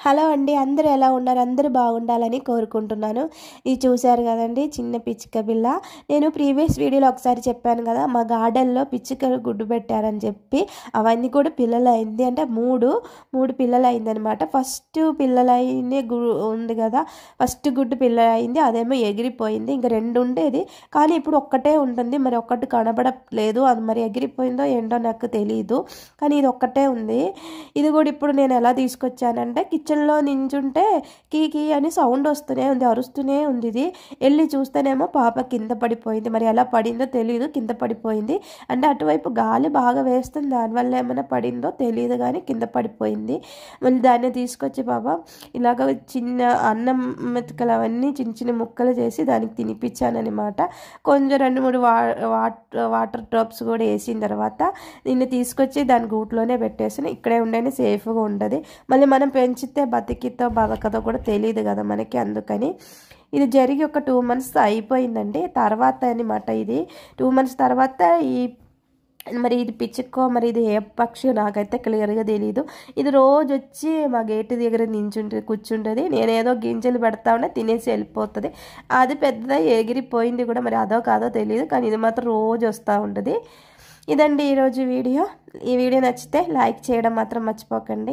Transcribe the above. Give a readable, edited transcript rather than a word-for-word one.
Hello అండి, అందరూ ఎలా ఉన్నారు? అందరూ బాగుండాలని కోరుకుంటున్నాను. ఇది చూశారు కదండి, చిన్న పిచ్చుక పిల్ల. నేను ప్రీవియస్ వీడియోలో ఒకసారి చెప్పాను కదా, మా గార్డెన్లో పిచ్చుకలు గుడ్డు పెట్టారని చెప్పి. అవన్నీ కూడా పిల్లలు అయింది అంటే మూడు పిల్లలు అయిందనమాట. ఫస్ట్ పిల్లలైంది ఉంది కదా, ఫస్ట్ గుడ్డు పిల్ల అయింది, అదేమో ఎగిరిపోయింది. ఇంకా రెండు ఉండేది, కానీ ఇప్పుడు ఒక్కటే ఉంటుంది. మరి ఒక్కటి కనబడలేదు, అది మరి ఎగిరిపోయిందో ఏంటో నాకు తెలియదు, కానీ ఇది ఒక్కటే ఉంది. ఇది కూడా ఇప్పుడు నేను ఎలా తీసుకొచ్చానంటే, కిచెన్లో నించుంటే కీ కీ అని సౌండ్ వస్తూనే ఉంది, అరుస్తూనే ఉంది. ఇది వెళ్ళి చూస్తేనేమో పాప కింద పడిపోయింది. మరి ఎలా పడిందో తెలియదు, కింద పడిపోయింది. అంటే అటువైపు గాలి బాగా వేస్తుంది, దానివల్ల ఏమైనా పడిందో తెలియదు, కానీ కింద పడిపోయింది. మళ్ళీ దాన్ని తీసుకొచ్చి పాప ఇలాగ చిన్న అన్నం మెతుకలు అవన్నీ చిన్న చిన్న ముక్కలు చేసి దానికి తినిపించానమాట. కొంచెం 2-3 వాటర్ డ్రాప్స్ కూడా వేసిన తర్వాత దీన్ని తీసుకొచ్చి దాని గూట్లోనే పెట్టేసి ఇక్కడే ఉండేనే సేఫ్గా ఉండదు. మళ్ళీ మనం పెంచితే బతికితో బతకదో కూడా తెలియదు కదా మనకి. అందుకని ఇది జరిగి ఒక 2 months అయిపోయిందండి. తర్వాత అనమాట, ఇది 2 months తర్వాత మరి ఇది పిచ్చుకో మరి ఇది ఏ పక్షి నాకైతే క్లియర్గా తెలియదు. ఇది రోజు వచ్చి మా గేటు దగ్గర కూర్చుంటుంది. నేనేదో గింజలు పెడతా ఉంటే తినేసి వెళ్ళిపోతుంది. అది పెద్ద ఎగిరిపోయింది కూడా, మరి అదో కాదో తెలియదు, కానీ ఇది మాత్రం రోజు వస్తూ ఉంటుంది. ఇదండి ఈరోజు వీడియో. ఈ వీడియో నచ్చితే లైక్ చేయడం మాత్రం మర్చిపోకండి.